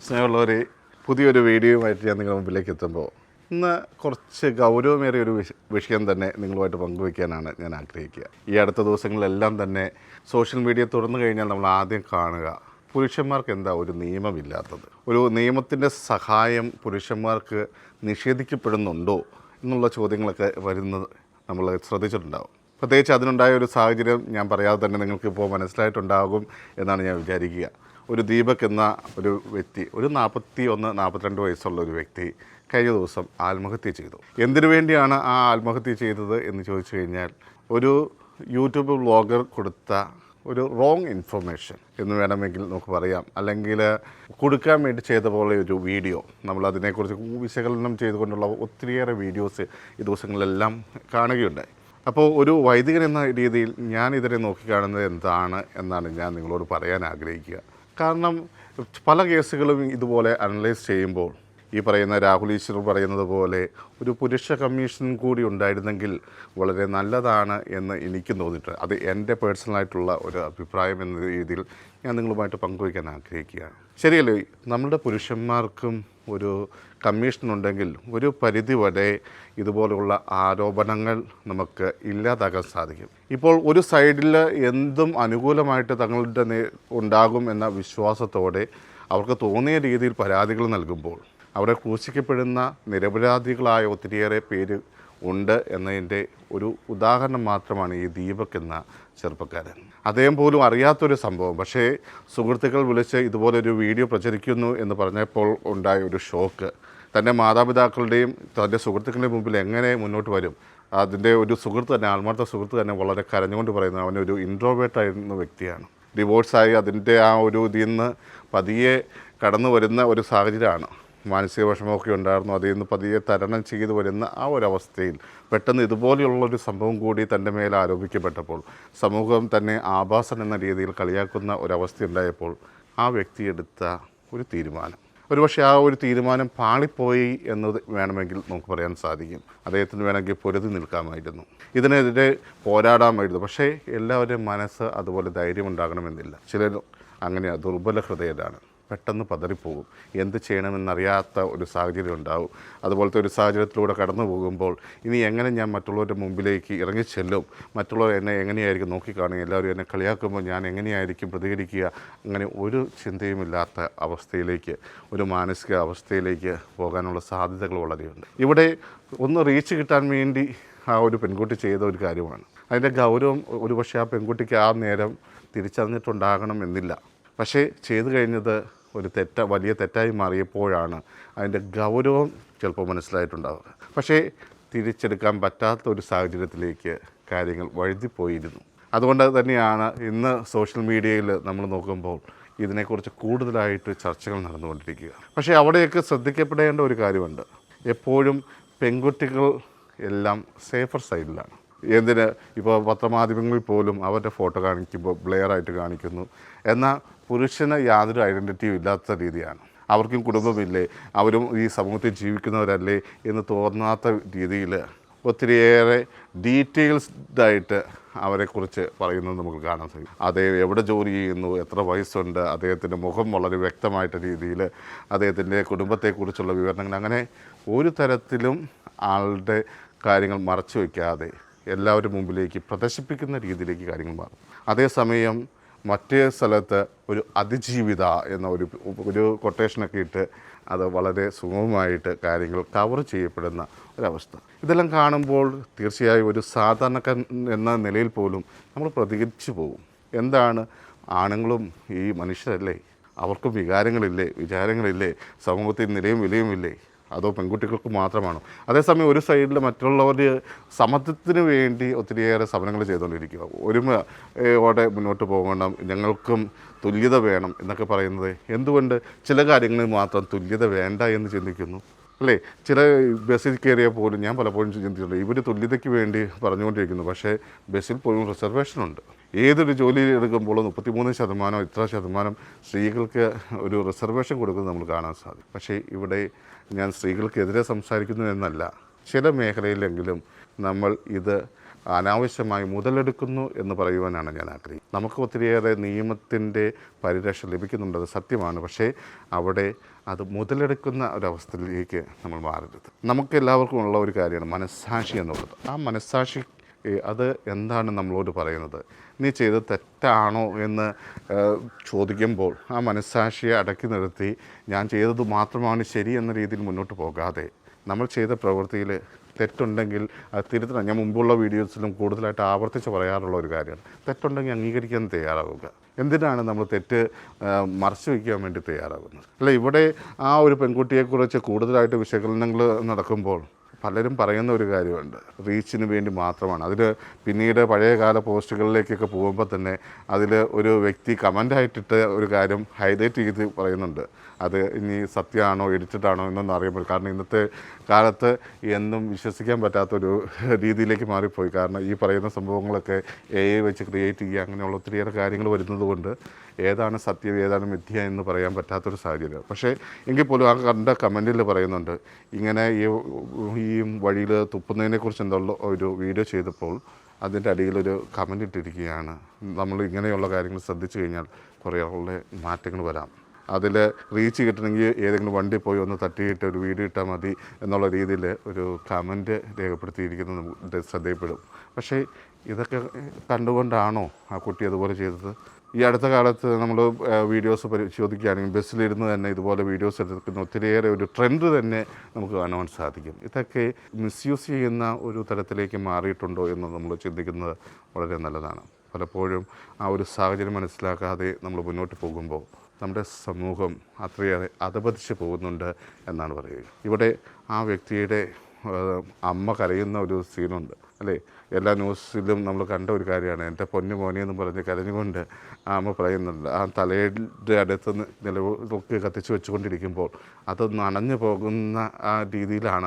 സ്നേഹമുള്ളവരെ, പുതിയൊരു വീഡിയോയുമായിട്ട് ഞാൻ നിങ്ങളുടെ മുമ്പിലേക്ക് എത്തുമ്പോൾ ഇന്ന് കുറച്ച് ഗൗരവമേറിയ ഒരു വിഷയം തന്നെ നിങ്ങളുമായിട്ട് പങ്കുവയ്ക്കാനാണ് ഞാൻ ആഗ്രഹിക്കുക. ഈ അടുത്ത ദിവസങ്ങളിലെല്ലാം തന്നെ സോഷ്യൽ മീഡിയ തുറന്നു കഴിഞ്ഞാൽ നമ്മൾ ആദ്യം കാണുക പുരുഷന്മാർക്ക് എന്താ ഒരു നിയമമില്ലാത്തത്, ഒരു നിയമത്തിൻ്റെ സഹായം പുരുഷന്മാർക്ക് നിഷേധിക്കപ്പെടുന്നുണ്ടോ എന്നുള്ള ചോദ്യങ്ങളൊക്കെ വരുന്നത് നമ്മൾ ശ്രദ്ധിച്ചിട്ടുണ്ടാകും. പ്രത്യേകിച്ച് അതിനുണ്ടായ ഒരു സാഹചര്യം ഞാൻ പറയാതെ തന്നെ നിങ്ങൾക്കിപ്പോൾ മനസ്സിലായിട്ടുണ്ടാകും എന്നാണ് ഞാൻ വിചാരിക്കുക. ഒരു ദീപക് എന്ന ഒരു വ്യക്തി, ഒരു 42 വയസ്സുള്ള ഒരു വ്യക്തി കഴിഞ്ഞ ദിവസം ആത്മഹത്യ ചെയ്തു. എന്തിനു വേണ്ടിയാണ് ആ ആത്മഹത്യ ചെയ്തത് എന്ന് ചോദിച്ചു കഴിഞ്ഞാൽ, ഒരു യൂട്യൂബ് വ്ളോഗർ കൊടുത്ത ഒരു റോങ് ഇൻഫർമേഷൻ എന്ന് വേണമെങ്കിൽ നമുക്ക് പറയാം, അല്ലെങ്കിൽ കൊടുക്കാൻ വേണ്ടി ചെയ്ത പോലെ ഒരു വീഡിയോ നമ്മൾ അതിനെക്കുറിച്ച് വിശകലനം ചെയ്തുകൊണ്ടുള്ള ഒത്തിരിയേറെ വീഡിയോസ് ഈ ദിവസങ്ങളിലെല്ലാം കാണുകയുണ്ടായി. അപ്പോൾ ഒരു വൈദികൻ എന്ന രീതിയിൽ ഞാൻ ഇതിനെ നോക്കിക്കാണുന്നത് എന്താണ് എന്നാണ് ഞാൻ നിങ്ങളോട് പറയാൻ ആഗ്രഹിക്കുക. കാരണം പല കേസുകളും ഇതുപോലെ അനലൈസ് ചെയ്യുമ്പോൾ ഈ പറയുന്ന രാഹുൽ ഈശ്വർ പറയുന്നത് പോലെ ഒരു പുരുഷ കമ്മീഷൻ കൂടി ഉണ്ടായിരുന്നെങ്കിൽ വളരെ നല്ലതാണ് എന്ന് എനിക്കും തോന്നിയിട്ടുണ്ട്. അത് എൻ്റെ പേഴ്സണലായിട്ടുള്ള ഒരു അഭിപ്രായം എന്ന രീതിയിൽ ഞാൻ നിങ്ങളുമായിട്ട് പങ്കുവയ്ക്കാൻ ആഗ്രഹിക്കുകയാണ്. ശരിയല്ലേ, നമ്മുടെ പുരുഷന്മാർക്കും ഒരു കമ്മീഷൻ ഉണ്ടെങ്കിൽ ഒരു പരിധി വരെ ഇതുപോലുള്ള ആരോപണങ്ങൾ നമുക്ക് ഇല്ലാതാക്കാൻ സാധിക്കും. ഇപ്പോൾ ഒരു സൈഡിൽ എന്തും അനുകൂലമായിട്ട് തങ്ങളുടെ ഉണ്ടാകും എന്ന വിശ്വാസത്തോടെ അവർക്ക് തോന്നിയ രീതിയിൽ പരാതികൾ നൽകുമ്പോൾ അവിടെ ക്രൂശിക്കപ്പെടുന്ന നിരപരാധികളായ ഒത്തിരിയേറെ പേര് ഉണ്ട് എന്നതിൻ്റെ ഒരു ഉദാഹരണം മാത്രമാണ് ഈ ദീപക് എന്ന ചെറുപ്പക്കാരൻ. അദ്ദേഹം പോലും അറിയാത്തൊരു സംഭവം, പക്ഷേ സുഹൃത്തുക്കൾ വിളിച്ച് ഇതുപോലൊരു വീഡിയോ പ്രചരിക്കുന്നു എന്ന് പറഞ്ഞപ്പോൾ ഉണ്ടായ ഒരു ഷോക്ക് തൻ്റെ മാതാപിതാക്കളുടെയും തൻ്റെ സുഹൃത്തുക്കളുടെയും മുമ്പിൽ എങ്ങനെ മുന്നോട്ട് വരും. അതിൻ്റെ ഒരു സുഹൃത്ത് തന്നെ, ആത്മാർത്ഥ സുഹൃത്ത് തന്നെ വളരെ കരഞ്ഞുകൊണ്ട് പറയുന്നു അവനൊരു ഇൻട്രോവേർട്ടായിരുന്ന വ്യക്തിയാണ്. ഡിവോഴ്സായി അതിൻ്റെ ആ ഒരു ഇതിൽ നിന്ന് പതിയെ കടന്നു വരുന്ന ഒരു സാഹചര്യമാണ്. മാനസിക വിഷമമൊക്കെ ഉണ്ടായിരുന്നു. അതിൽ നിന്ന് പതിയെ തരണം ചെയ്തു വരുന്ന ആ ഒരവസ്ഥയിൽ പെട്ടെന്ന് ഇതുപോലെയുള്ളൊരു സംഭവം കൂടി തൻ്റെ മേലെ ആരോപിക്കപ്പെട്ടപ്പോൾ സമൂഹം തന്നെ ആഭാസൻ എന്ന രീതിയിൽ കളിയാക്കുന്ന ഒരവസ്ഥയുണ്ടായപ്പോൾ ആ വ്യക്തി എടുത്ത ഒരു തീരുമാനം, ഒരുപക്ഷെ ആ ഒരു തീരുമാനം പാളിപ്പോയി എന്നത് വേണമെങ്കിൽ നമുക്ക് പറയാൻ സാധിക്കും. അദ്ദേഹത്തിന് വേണമെങ്കിൽ പൊരുതി നിൽക്കാമായിരുന്നു, ഇതിനെതിരെ പോരാടാമായിരുന്നു. പക്ഷേ എല്ലാവരുടെയും മനസ്സ് അതുപോലെ ധൈര്യമുണ്ടാകണമെന്നില്ല. ചിലർ അങ്ങനെ ദുർബല ഹൃദയരാണ്, പെട്ടെന്ന് പതറിപ്പോകും. എന്ത് ചെയ്യണമെന്നറിയാത്ത ഒരു സാഹചര്യം ഉണ്ടാവും. അതുപോലത്തെ ഒരു സാഹചര്യത്തിലൂടെ കടന്നു പോകുമ്പോൾ ഇനി എങ്ങനെ ഞാൻ മറ്റുള്ളവരുടെ മുമ്പിലേക്ക് ഇറങ്ങിച്ചെല്ലും, മറ്റുള്ളവർ എന്നെ എങ്ങനെയായിരിക്കും നോക്കിക്കാണുക, എല്ലാവരും എന്നെ കളിയാക്കുമ്പോൾ ഞാൻ എങ്ങനെയായിരിക്കും പ്രതികരിക്കുക, അങ്ങനെ ഒരു ചിന്തയുമില്ലാത്ത അവസ്ഥയിലേക്ക്, ഒരു മാനസിക അവസ്ഥയിലേക്ക് പോകാനുള്ള സാധ്യതകൾ വളരെയുണ്ട്. ഇവിടെ ഒന്ന് റീച്ച് കിട്ടാൻ വേണ്ടി ആ ഒരു പെൺകുട്ടി ചെയ്ത ഒരു കാര്യമാണ്. അതിൻ്റെ ഗൗരവം ഒരുപക്ഷെ ആ പെൺകുട്ടിക്ക് ആ നേരം തിരിച്ചറിഞ്ഞിട്ടുണ്ടാകണം എന്നില്ല. പക്ഷേ ചെയ്തു കഴിഞ്ഞത് ഒരു വലിയ തെറ്റായി മാറിയപ്പോഴാണ് അതിൻ്റെ ഗൗരവം ചിലപ്പോൾ മനസ്സിലായിട്ടുണ്ടാവുക. പക്ഷേ തിരിച്ചെടുക്കാൻ പറ്റാത്ത ഒരു സാഹചര്യത്തിലേക്ക് കാര്യങ്ങൾ വഴുതിപ്പോയിരുന്നു. അതുകൊണ്ട് തന്നെയാണ് ഇന്ന് സോഷ്യൽ മീഡിയയിൽ നമ്മൾ നോക്കുമ്പോൾ ഇതിനെക്കുറിച്ച് കൂടുതലായിട്ട് ചർച്ചകൾ നടന്നുകൊണ്ടിരിക്കുക. പക്ഷേ അവിടെയൊക്കെ ശ്രദ്ധിക്കപ്പെടേണ്ട ഒരു കാര്യമുണ്ട്. എപ്പോഴും പെൺകുട്ടികൾ എല്ലാം സേഫർ സൈഡിലാണ്. എന്തിന്, ഇപ്പോൾ പത്രമാധ്യമങ്ങളിൽ പോലും അവരുടെ ഫോട്ടോ കാണിക്കുമ്പോൾ ബ്ലെയറായിട്ട് കാണിക്കുന്നു. എന്നാൽ പുരുഷന് യാതൊരു ഐഡൻറ്റിറ്റിയും ഇല്ലാത്ത രീതിയാണ്. അവർക്കും കുടുംബമില്ലേ, അവരും ഈ സമൂഹത്തിൽ ജീവിക്കുന്നവരല്ലേ എന്ന് തോന്നാത്ത രീതിയിൽ ഒത്തിരിയേറെ ഡീറ്റെയിൽസ്ഡായിട്ട് അവരെക്കുറിച്ച് പറയുന്നത് നമുക്ക് കാണാൻ സാധിക്കും. അദ്ദേഹം എവിടെ ജോലി ചെയ്യുന്നു, എത്ര വയസ്സുണ്ട്, അദ്ദേഹത്തിൻ്റെ മുഖം വളരെ വ്യക്തമായിട്ട് രീതിയിൽ, അദ്ദേഹത്തിൻ്റെ കുടുംബത്തെക്കുറിച്ചുള്ള വിവരണങ്ങൾ, അങ്ങനെ ഒരു തരത്തിലും ആളുടെ കാര്യങ്ങൾ മറച്ചു വയ്ക്കാതെ എല്ലാവരുടെ മുമ്പിലേക്ക് പ്രദർശിപ്പിക്കുന്ന രീതിയിലേക്ക് കാര്യങ്ങൾ മാറും. അതേസമയം മറ്റേ സ്ഥലത്ത് ഒരു അതിജീവിത എന്ന ഒരു കൊട്ടേഷനൊക്കെ ഇട്ട് അത് വളരെ സുഗമമായിട്ട് കാര്യങ്ങൾ കവർ ചെയ്യപ്പെടുന്ന ഒരവസ്ഥ. ഇതെല്ലാം കാണുമ്പോൾ തീർച്ചയായും ഒരു സാധാരണക്കാരൻ എന്ന നിലയിൽ പോലും നമ്മൾ പ്രതികരിച്ചു പോകും. എന്താണ്, ആണുങ്ങളും ഈ മനുഷ്യരല്ലേ, അവർക്കും വികാരങ്ങളില്ലേ, വിചാരങ്ങളില്ലേ, സമൂഹത്തിൽ നിലയും വിലയുമില്ലേ, അതോ പെൺകുട്ടികൾക്ക് മാത്രമാണോ? അതേസമയം ഒരു സൈഡിൽ മറ്റുള്ളവർ സമത്വത്തിന് വേണ്ടി ഒത്തിരിയേറെ സമരങ്ങൾ ചെയ്തുകൊണ്ടിരിക്കുക. ഒരുമയോടെ മുന്നോട്ട് പോകണം, ഞങ്ങൾക്കും തുല്യത വേണം എന്നൊക്കെ പറയുന്നത് എന്തുകൊണ്ട് ചില കാര്യങ്ങളിൽ മാത്രം തുല്യത വേണ്ട എന്ന് ചിന്തിക്കുന്നു, അല്ലേ? ചില ബസ്സിൽ കയറിയാൽ പോലും ഞാൻ പലപ്പോഴും ചിന്തിച്ചിട്ടുണ്ട്, ഇവർ തുല്യതയ്ക്ക് വേണ്ടി പറഞ്ഞുകൊണ്ടിരിക്കുന്നു, പക്ഷേ ബസ്സിൽ പോലും റിസർവേഷനുണ്ട്. ഏതൊരു ജോലി എടുക്കുമ്പോഴും 33% ഇത്ര ശതമാനം സ്ത്രീകൾക്ക് ഒരു റിസർവേഷൻ കൊടുക്കുന്നത് നമ്മൾ കാണാൻ സാധിക്കും. പക്ഷേ ഇവിടെ ഞാൻ സ്ത്രീകൾക്കെതിരെ സംസാരിക്കുന്നു എന്നല്ല, ചില മേഖലയിലെങ്കിലും നമ്മൾ ഇത് അനാവശ്യമായി മുതലെടുക്കുന്നു എന്ന് പറയുവാനാണ് ഞാൻ ആഗ്രഹിക്കുന്നത്. നമുക്ക് ഒത്തിരിയേറെ നിയമത്തിൻ്റെ പരിരക്ഷ ലഭിക്കുന്നുണ്ടത് സത്യമാണ്. പക്ഷേ അവിടെ അത് മുതലെടുക്കുന്ന ഒരവസ്ഥയിലേക്ക് നമ്മൾ മാറരുത്. നമുക്ക് എല്ലാവർക്കും ഉള്ള ഒരു കാര്യമാണ് മനസ്സാക്ഷി എന്നുള്ളത്. ആ മനസ്സാക്ഷി അത് എന്താണ് നമ്മളോട് പറയുന്നത്? നീ ചെയ്ത് തെറ്റാണോ എന്ന് ചോദിക്കുമ്പോൾ ആ മനസ്സാക്ഷിയെ അടക്കി നിർത്തി ഞാൻ ചെയ്തത് മാത്രമാണ് ശരി എന്ന രീതിയിൽ മുന്നോട്ട് പോകാതെ നമ്മൾ ചെയ്ത പ്രവൃത്തിയിൽ തെറ്റുണ്ടെങ്കിൽ അത് തിരുത്തണം. ഞാൻ മുമ്പുള്ള വീഡിയോസിലും കൂടുതലായിട്ട് ആവർത്തിച്ച് പറയാറുള്ള ഒരു കാര്യമാണ്, തെറ്റുണ്ടെങ്കിൽ അംഗീകരിക്കാൻ തയ്യാറാവുക. എന്തിനാണ് നമ്മൾ തെറ്റ് മറച്ചു വയ്ക്കാൻ വേണ്ടി തയ്യാറാകുന്നത്? അല്ല, ഇവിടെ ആ ഒരു പെൺകുട്ടിയെക്കുറിച്ച് കൂടുതലായിട്ട് വിശകലനങ്ങൾ നടക്കുമ്പോൾ പലരും പറയുന്ന ഒരു കാര്യമുണ്ട്, റീച്ചിന് വേണ്ടി മാത്രമാണ്. അതിൽ പിന്നീട് പഴയകാല പോസ്റ്റുകളിലേക്കൊക്കെ പോകുമ്പോൾ തന്നെ അതിൽ ഒരു വ്യക്തി കമൻ്റായിട്ടിട്ട് ഒരു കാര്യം ഹൈലൈറ്റ് ചെയ്ത് പറയുന്നുണ്ട്. അത് ഇനി സത്യമാണോ എഡിറ്റഡാണോ എന്നൊന്നും അറിയാൻ പറ്റില്ല. കാരണം ഇന്നത്തെ കാലത്ത് എന്നും വിശ്വസിക്കാൻ പറ്റാത്തൊരു രീതിയിലേക്ക് മാറിപ്പോയി. കാരണം ഈ പറയുന്ന സംഭവങ്ങളൊക്കെ AI വെച്ച് ക്രിയേറ്റ് ചെയ്യുക, അങ്ങനെയുള്ള ഒത്തിരിയേറെ കാര്യങ്ങൾ വരുന്നത് കൊണ്ട് ഏതാണ് സത്യം ഏതാണ് മിഥ്യ എന്ന് പറയാൻ പറ്റാത്തൊരു സാഹചര്യം. പക്ഷേ എങ്കിൽ പോലും ആ കണ്ട കമൻറ്റിൽ പറയുന്നുണ്ട്, ഇങ്ങനെ ഈ വഴിയിൽ തുപ്പുന്നതിനെക്കുറിച്ച് എന്നുള്ള ഒരു വീഡിയോ ചെയ്തപ്പോൾ അതിൻ്റെ അടിയിലൊരു കമൻ്റ് ഇട്ടിരിക്കുകയാണ്, നമ്മൾ ഇങ്ങനെയുള്ള കാര്യങ്ങൾ ശ്രദ്ധിച്ചു കഴിഞ്ഞാൽ കുറേ മാറ്റങ്ങൾ വരാം. അതിൽ റീച്ച് കിട്ടണമെങ്കിൽ ഏതെങ്കിലും വണ്ടി പോയി ഒന്ന് തട്ടിയിട്ട് ഒരു വീഡിയോ ഇട്ടാൽ മതി എന്നുള്ള രീതിയിൽ ഒരു കമൻറ്റ് രേഖപ്പെടുത്തിയിരിക്കുന്നത് നമുക്ക് ശ്രദ്ധയിൽപ്പെടും. പക്ഷേ ഇതൊക്കെ കണ്ടുകൊണ്ടാണോ ആ കുട്ടി അതുപോലെ ചെയ്തത്? ഈ അടുത്ത കാലത്ത് നമ്മൾ വീഡിയോസ് പരിശോധിക്കുകയാണെങ്കിൽ ബസ്സിലിരുന്ന് തന്നെ ഇതുപോലെ വീഡിയോസ് എടുക്കുന്ന ഒത്തിരിയേറെ ഒരു ട്രെൻഡ് തന്നെ നമുക്ക് കാണുവാൻ സാധിക്കും. ഇതൊക്കെ മിസ്യൂസ് ചെയ്യുന്ന ഒരു തരത്തിലേക്ക് മാറിയിട്ടുണ്ടോ എന്ന് നമ്മൾ ചിന്തിക്കുന്നത് വളരെ നല്ലതാണ്. പലപ്പോഴും ആ ഒരു സാഹചര്യം മനസ്സിലാക്കാതെ നമ്മൾ മുന്നോട്ട് പോകുമ്പോൾ നമ്മുടെ സമൂഹം അത്രയേറെ അധപതിച്ച് പോകുന്നുണ്ട് എന്നാണ് പറയുക. ഇവിടെ ആ വ്യക്തിയുടെ അമ്മ കരയുന്ന ഒരു സീനുണ്ട് അല്ലേ? എല്ലാ ന്യൂസിലും നമ്മൾ കണ്ട ഒരു കാര്യമാണ്. എൻ്റെ പൊന്നു മോനെ എന്ന് പറഞ്ഞ് കരഞ്ഞുകൊണ്ട് ആ അമ്മ പറയുന്നുണ്ട്. ആ തലയുടെ അടുത്ത് നിലവിളക്ക് കത്തിച്ച് വെച്ചുകൊണ്ടിരിക്കുമ്പോൾ അതൊന്ന് അണഞ്ഞു പോകുന്ന ആ രീതിയിലാണ്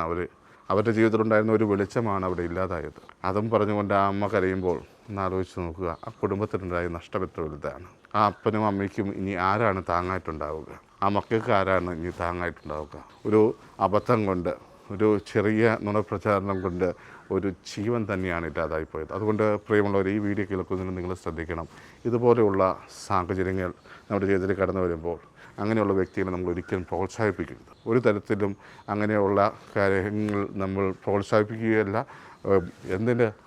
അവരുടെ ജീവിതത്തിലുണ്ടായിരുന്ന ഒരു വെളിച്ചമാണ് അവിടെ ഇല്ലാതായത്. അതും പറഞ്ഞുകൊണ്ട് ആ അമ്മ കരയുമ്പോൾ ഒന്ന് ആലോചിച്ച് നോക്കുക, ആ കുടുംബത്തിനുണ്ടായ നഷ്ടം എത്ര വലുതാണ്. ആ അപ്പനും അമ്മയ്ക്കും ഇനി ആരാണ് താങ്ങായിട്ടുണ്ടാവുക? ആ മക്കൾക്ക് ആരാണ് ഇനി താങ്ങായിട്ടുണ്ടാവുക? ഒരു അബദ്ധം കൊണ്ട്, ഒരു ചെറിയ നുണപ്രചാരണം കൊണ്ട് ഒരു ജീവൻ തന്നെയാണ് ഇല്ലാതായിപ്പോയത്. അതുകൊണ്ട് പ്രിയമുള്ളവർ, ഈ വീഡിയോ കേൾക്കുന്നതിന് നിങ്ങൾ ശ്രദ്ധിക്കണം. ഇതുപോലെയുള്ള സാഹചര്യങ്ങൾ നമ്മുടെ ജീവിതത്തിൽ കടന്നു വരുമ്പോൾ അങ്ങനെയുള്ള വ്യക്തികളെ നമ്മൾ ഒരിക്കലും പ്രോത്സാഹിപ്പിക്കരുത്. ഒരു തരത്തിലും അങ്ങനെയുള്ള കാര്യങ്ങൾ നമ്മൾ പ്രോത്സാഹിപ്പിക്കുകയല്ല,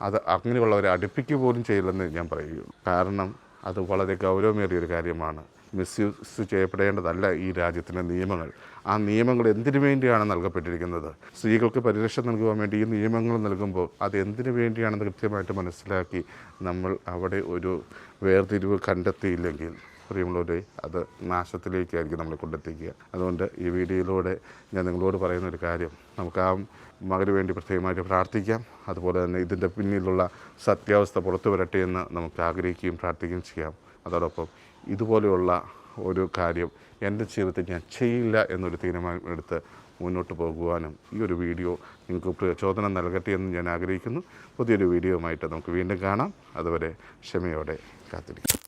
അത് അങ്ങനെയുള്ളവരെ അടുപ്പിക്കുക പോലും ചെയ്യില്ലെന്ന് ഞാൻ പറയുകയുള്ളൂ. കാരണം അത് വളരെ ഗൗരവമേറിയൊരു കാര്യമാണ്. മിസ്യൂസ് ചെയ്യപ്പെടേണ്ടതല്ല ഈ രാജ്യത്തിൻ്റെ നിയമങ്ങൾ. ആ നിയമങ്ങൾ എന്തിനു വേണ്ടിയാണ് നൽകപ്പെട്ടിരിക്കുന്നത്? സ്ത്രീകൾക്ക് പരിരക്ഷ നൽകുവാൻ വേണ്ടി ഈ നിയമങ്ങൾ നൽകുമ്പോൾ അത് എന്തിനു വേണ്ടിയാണെന്ന് കൃത്യമായിട്ട് മനസ്സിലാക്കി നമ്മൾ അവിടെ ഒരു വേർതിരിവ് കണ്ടെത്തിയില്ലെങ്കിൽ പ്രിയമുള്ളവരെ അത് നാശത്തിലേക്കായിരിക്കും നമ്മളെ കൊണ്ടെത്തിക്കുക. അതുകൊണ്ട് ഈ വീഡിയോയിലൂടെ ഞാൻ നിങ്ങളോട് പറയുന്ന ഒരു കാര്യം, നമുക്ക് ആ മകന് വേണ്ടി പ്രത്യേകമായിട്ട് പ്രാർത്ഥിക്കാം. അതുപോലെ തന്നെ ഇതിൻ്റെ പിന്നിലുള്ള സത്യാവസ്ഥ പുറത്തു വരട്ടെ എന്ന് നമുക്ക് ആഗ്രഹിക്കുകയും പ്രാർത്ഥിക്കുകയും ചെയ്യാം. അതോടൊപ്പം ഇതുപോലെയുള്ള ഒരു കാര്യം എൻ്റെ ജീവിതത്തിൽ ഞാൻ ചെയ്യില്ല എന്നൊരു തീരുമാനം എടുത്ത് മുന്നോട്ട് പോകുവാനും ഈ ഒരു വീഡിയോ നിങ്ങൾക്ക് പ്രചോദനം നൽകട്ടെ എന്ന് ഞാൻ ആഗ്രഹിക്കുന്നു. പുതിയൊരു വീഡിയോയുമായിട്ട് നമുക്ക് വീണ്ടും കാണാം. അതുവരെ ക്ഷമയോടെ കാത്തിരിക്കും.